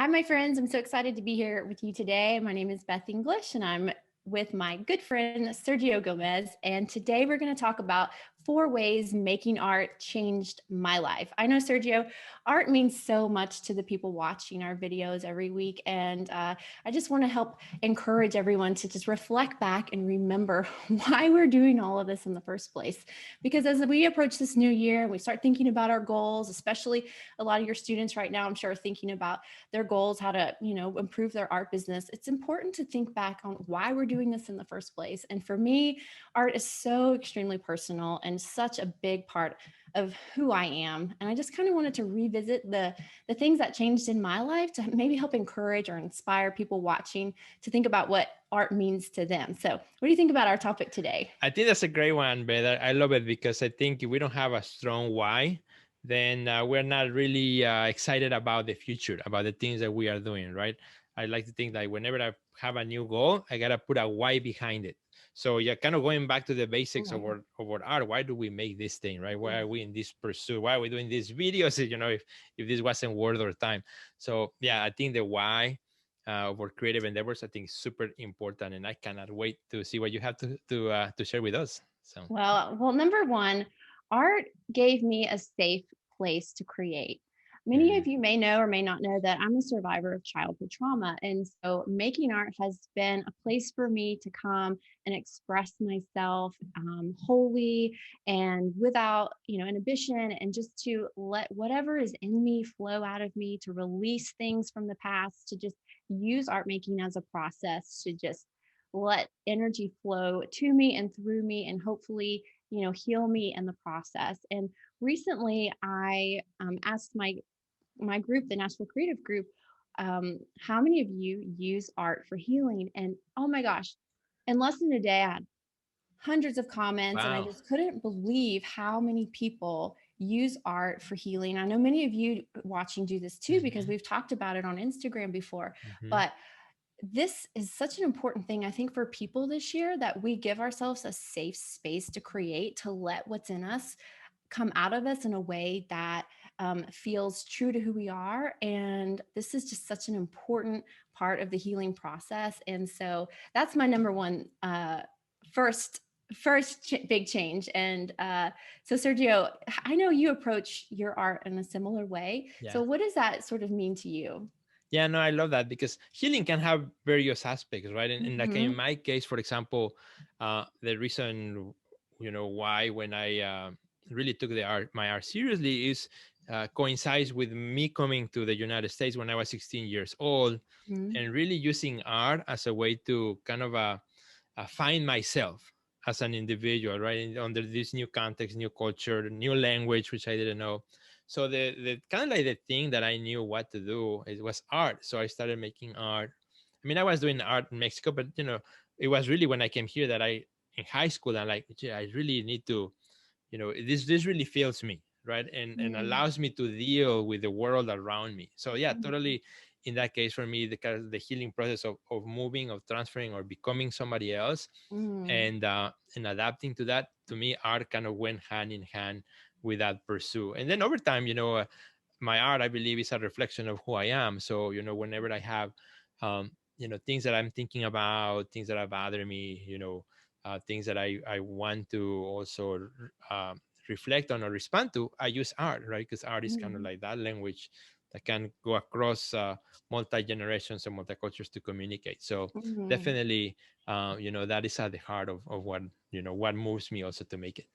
Hi, my friends. I'm so excited to be here with you today. My name is Beth English, and I'm with my good friend Sergio Gomez. And today we're going to talk about 4 ways making art changed my life. I know, Sergio, art means so much to the people watching our videos every week. And I just want to help encourage everyone to just reflect back and remember why we're doing all of this in the first place. Because as we approach this new year and we start thinking about our goals, especially a lot of your students right now, I'm sure, are thinking about their goals, how to, improve their art business. It's important to think back on why we're doing this in the first place. And for me, art is so extremely personal and such a big part of who I am. And I just kind of wanted to revisit the things that changed in my life to maybe help encourage or inspire people watching to think about what art means to them. So what do you think about our topic today? I think that's a great one, Beth. I love it because I think if we don't have a strong why, then we're not really excited about the future, about the things that we are doing, right? I like to think that whenever I have a new goal, I gotta put a why behind it. So yeah, kind of going back to the basics of Mhm. our art. Why do we make this thing, right? Why are we in this pursuit? Why are we doing these videos? If this wasn't worth our time. So yeah, I think the why of our creative endeavors, I think is super important, and I cannot wait to see what you have to share with us. So Well, number one, art gave me a safe place to create. Many mm, of you may know or may not know that I'm a survivor of childhood trauma. And so making art has been a place for me to come and express myself wholly and without, inhibition, and just to let whatever is in me flow out of me, to release things from the past, to just use art making as a process to just let energy flow to me and through me and hopefully heal me in the process. And recently I asked my group, the National Creative Group, how many of you use art for healing? And oh my gosh, in less than a day I had hundreds of comments, and I wow. just couldn't believe how many people use art for healing. I know many of you watching do this too, because Hmm. we've talked about it on Instagram before. Hmm. But this is such an important thing, I think, for people this year, that we give ourselves a safe space to create, to let what's in us come out of us in a way that feels true to who we are. And this is just such an important part of the healing process. And so that's my number one first big change. And so, Sergio, I know you approach your art in a similar way. Yeah. So what does that sort of mean to you? Yeah, no, I love that because healing can have various aspects, right? And like in Hmm. my case, for example, the reason why when I really took my art seriously is coincides with me coming to the United States when I was 16 years old, Hmm. and really using art as a way to kind of find myself as an individual, right? Under this new context, new culture, new language, which I didn't know. So the kind of like the thing that I knew what to do, it was art. So I started making art. I mean, I was doing art in Mexico, but it was really when I came here that I in high school, I'm like, "Gee, I really need to, this really feels me, right? And Mm, allows me to deal with the world around me. So yeah, mhm, totally. In that case, for me, the healing process of moving, of transferring, or becoming somebody else, mm, and adapting to that, to me, art kind of went hand in hand with that pursuit. And then over time, my art, I believe, is a reflection of who I am. So whenever I have things that I'm thinking about, things that are bothering me, things that I want to also reflect on or respond to, I use art, right? Because art is kind of mm, like that language that can go across multi generations and multi cultures to communicate. So mhm. definitely, that is at the heart of what moves me also to make it.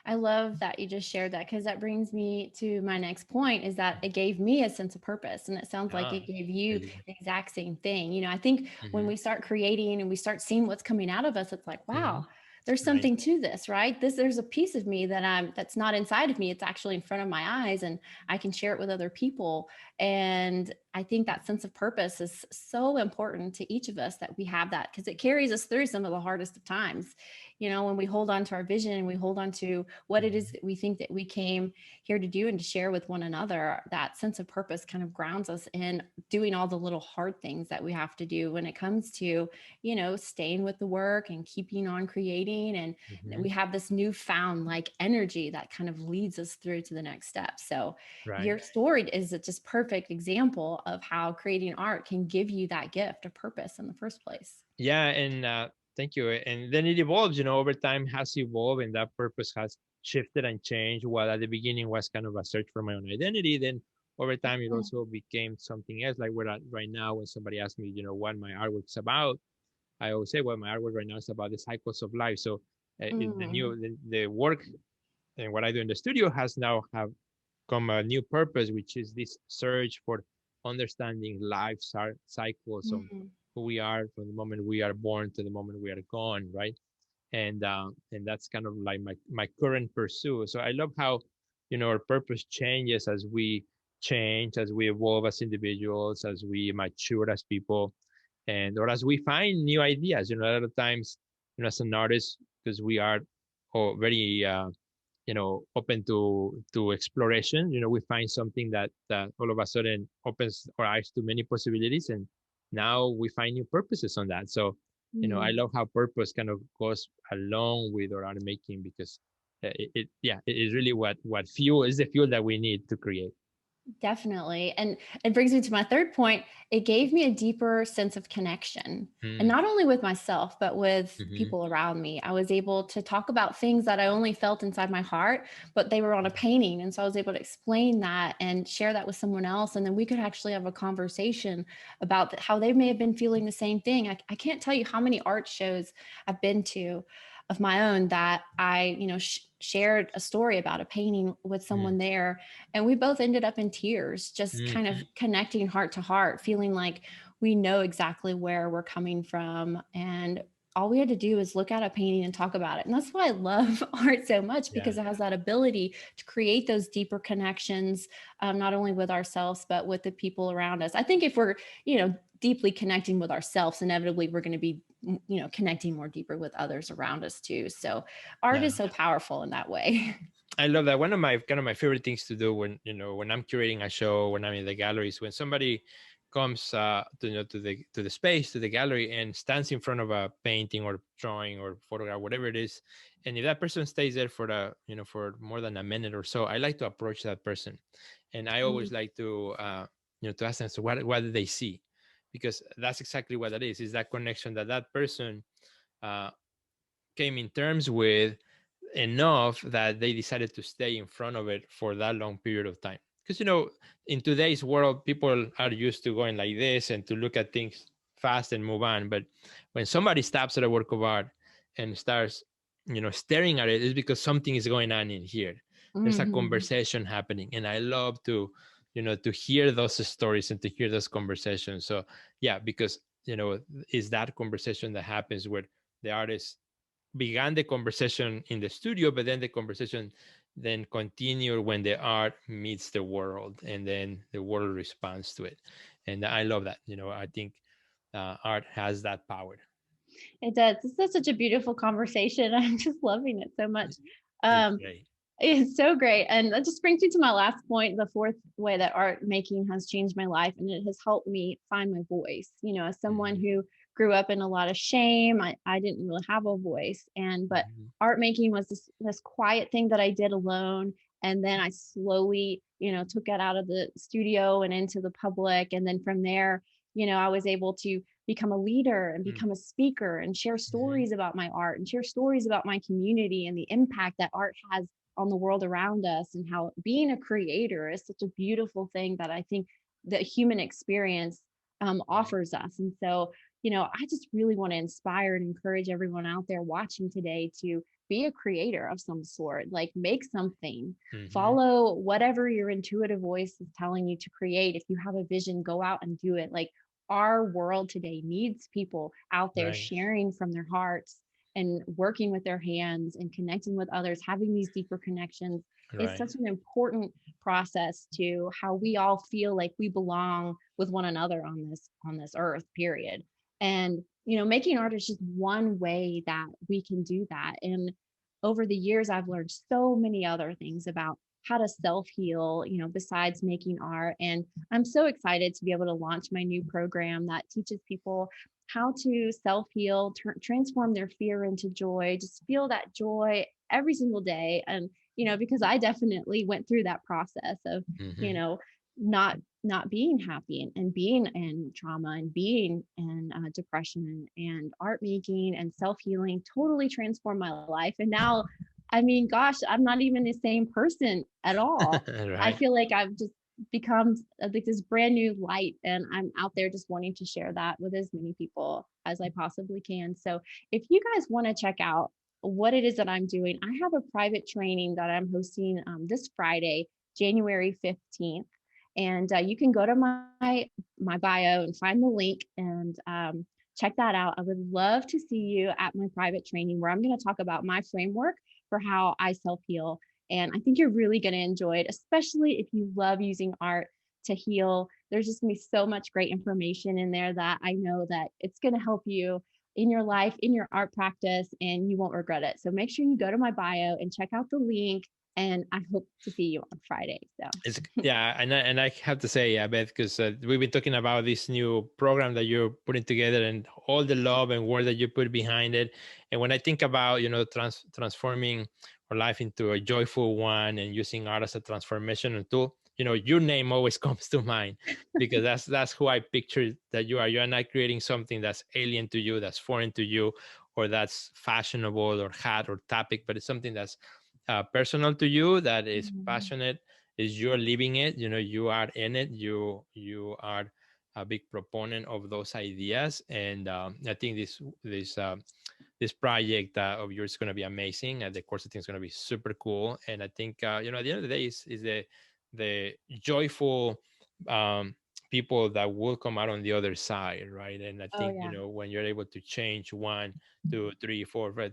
I love that you just shared that, because that brings me to my next point, is that it gave me a sense of purpose. And it sounds like Ah, it gave there you you go. the exact same thing. I think when Hmm. we start creating and we start seeing what's coming out of us, it's like, Hmm. wow, there's Right. something to this, right? There's a piece of me that's not inside of me. It's actually in front of my eyes, and I can share it with other people. And I think that sense of purpose is so important to each of us, that we have that, because it carries us through some of the hardest of times. When we hold on to our vision and we hold on to what it is Hmm. that we think that we came here to do and to share with one another, that sense of purpose kind of grounds us in doing all the little hard things that we have to do when it comes to, staying with the work and keeping on creating. And Hmm. we have this newfound like energy that kind of leads us through to the next step. So Right. your story is a just perfect example of how creating art can give you that gift of purpose in the first place. Yeah, and thank you. And then it evolves, over time has evolved, and that purpose has shifted and changed. While at the beginning was kind of a search for my own identity, then over time it Mm. also became something else. Like we're at right now, when somebody asks me, what my artwork's about, I always say, well, my artwork right now is about the cycles of life. So Mm. the work and what I do in the studio has now have come a new purpose, which is this search for understanding life cycles on Mm. who we are from the moment we are born to the moment we are gone, right? And that's kind of like my current pursuit. So I love how our purpose changes as we change, as we evolve as individuals, as we mature as people, and or as we find new ideas. A lot of times, as an artist, because we are very open to exploration. We find something that all of a sudden opens our eyes to many possibilities, and now we find new purposes on that. So I Mm. love how purpose kind of goes along with our art making, because it is really what fuel is the fuel that we need to create. Definitely. And it brings me to my third point. It gave me a deeper sense of connection. And Mm, not only with myself, but with mhm, people around me. I was able to talk about things that I only felt inside my heart, but they were on a painting. And so I was able to explain that and share that with someone else. And then we could actually have a conversation about how they may have been feeling the same thing. I can't tell you how many art shows I've been to of my own that I, shared a story about a painting with mm, someone there, and we both ended up in tears, just kind of mhm. connecting heart to heart, feeling like we know exactly where we're coming from. And all we had to do is look at a painting and talk about it. And that's why I love art so much, Yeah, because it has that ability to create those deeper connections, not only with ourselves, but with the people around us. I think if we're, deeply connecting with ourselves, inevitably we're going to be, connecting more deeper with others around us too. So art yeah. is so powerful in that way. I love that. One of my kind of my favorite things to do when when I'm curating a show, when I'm in the galleries, when somebody comes to the space, to the gallery, and stands in front of a painting or drawing or photograph, whatever it is, and if that person stays there for for more than a minute or so, I like to approach that person, and I always like to ask them, so what did they see, because that's exactly what that is that connection that person uh, came in terms with enough that they decided to stay in front of it for that long period of time. Because in today's world, people are used to going like this and to look at things fast and move on. But when somebody stops at a work of art and starts staring at it, it's because something is going on in here. There's a Mhm. conversation happening, and I love to hear those stories and to hear those conversations. So yeah, because is that conversation that happens where the artist began the conversation in the studio, but then the conversation then continued when the art meets the world, and then the world responds to it. And I love that. I think art has that power. It does. This is such a beautiful conversation. I'm just loving it so much. It's Um, great. it's so great. And that just brings me to my last point, the fourth way that art making has changed my life. And it has helped me find my voice. As someone Hmm. who grew up in a lot of shame, I didn't really have a voice. But Hmm. art making was this quiet thing that I did alone. And then I slowly, took it out of the studio and into the public. And then from there, I was able to become a leader and become a speaker and share Hmm. stories about my art and share stories about my community and the impact that art has on the world around us, and how being a creator is such a beautiful thing that I think the human experience Right. offers us. And so, I just really want to inspire and encourage everyone out there watching today to be a creator of some sort, like make something, Hmm. follow whatever your intuitive voice is telling you to create. If you have a vision, go out and do it. Like, our world today needs people out there Right. sharing from their hearts and working with their hands and connecting with others, having these deeper connections is Right. such an important process to how we all feel like we belong with one another on this earth, period. And making art is just one way that we can do that. And over the years, I've learned so many other things about how to self heal, besides making art. And I'm so excited to be able to launch my new program that teaches people how to self heal, transform their fear into joy, just feel that joy every single day. And, because I definitely went through that process of, you Hmm. know, not being happy and being in trauma and being in depression, and art making and self-healing totally transformed my life. And now, I mean, gosh, I'm not even the same person at all. I Right. feel like I've just become like this brand new light, and I'm out there just wanting to share that with as many people as I possibly can. So if you guys want to check out what it is that I'm doing, I have a private training that I'm hosting this Friday, January 15th. And you can go to my bio and find the link, and check that out. I would love to see you at my private training, where I'm going to talk about my framework for how I self heal. And I think you're really going to enjoy it, especially if you love using art to heal. There's just going to be so much great information in there that I know that it's going to help you in your life, in your art practice, and you won't regret it. So make sure you go to my bio and check out the link. And I hope to see you on Friday. So It's, yeah, and I have to say, yeah, Beth, because we've been talking about this new program that you're putting together and all the love and work that you put behind it. And when I think about, transforming our life into a joyful one and using art as a transformational tool, your name always comes to mind, because that's who I picture that you are. You're not creating something that's alien to you, that's foreign to you, or that's fashionable or hot or topic, but it's something that's personal to you, that is passionate, is you're living it, you are in it, you are a big proponent of those ideas. And I think this project of yours is going to be amazing, and the course I think is going to be super cool. And I think at the end of the day is the joyful um people that will come out on the other side, right? And I oh think yeah. when you're able to change one, two, three, four, right,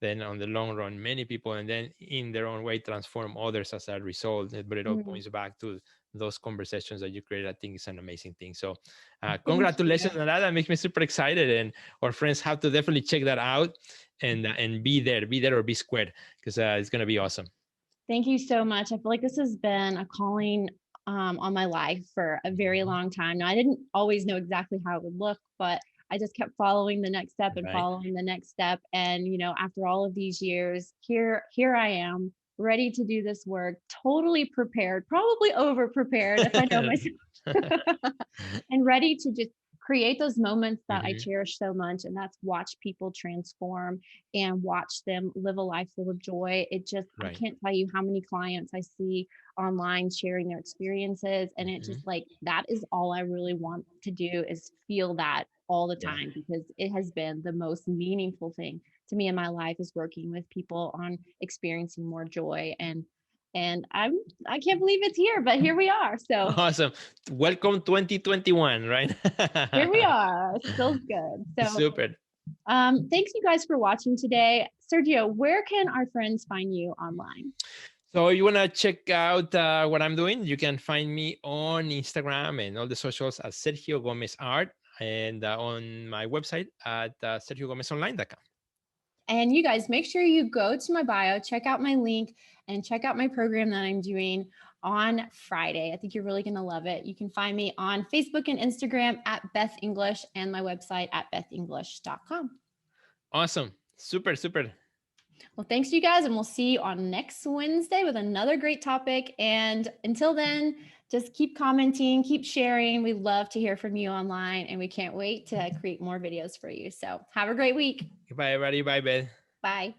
then on the long run, many people, and then in their own way, transform others as a result. But it all Mm, points back to those conversations that you created. I think it's an amazing thing. So thank congratulations you. on that. That makes me super excited. And our friends have to definitely check that out, and be there or be squared, because it's going to be awesome. Thank you so much. I feel like this has been a calling on my life for a very Mhm. long time. Now, I didn't always know exactly how it would look, but I just kept following the next step and Right. following the next step. And after all of these years, here I am, ready to do this work, totally prepared, probably over prepared if I know myself, and ready to just create those moments that I Hmm. cherish so much. And that's watch people transform and watch them live a life full of joy. I Right. can't tell you how many clients I see online sharing their experiences. And it Hmm. just like, that is all I really want to do, is feel that all the Yeah. time, because it has been the most meaningful thing to me in my life, is working with people on experiencing more joy. And I can't believe it's here, but here we are. So Awesome. Welcome 2021, right? here we are. It feels good. So, Super. thanks you guys for watching today. Sergio, where can our friends find you online? So you want to check out what I'm doing? You can find me on Instagram and all the socials at Sergio Gomez Art, and on my website at sergiogomezonline.com. And you guys, make sure you go to my bio, check out my link, and check out my program that I'm doing on Friday. I think you're really going to love it. You can find me on Facebook and Instagram at Beth English, and my website at bethenglish.com. Awesome. Super, super. Well, thanks, you guys, and we'll see you on next Wednesday with another great topic. And until then, just keep commenting, keep sharing. We love to hear from you online, and we can't wait to create more videos for you. So have a great week. Bye, everybody. Bye, Ben. Bye.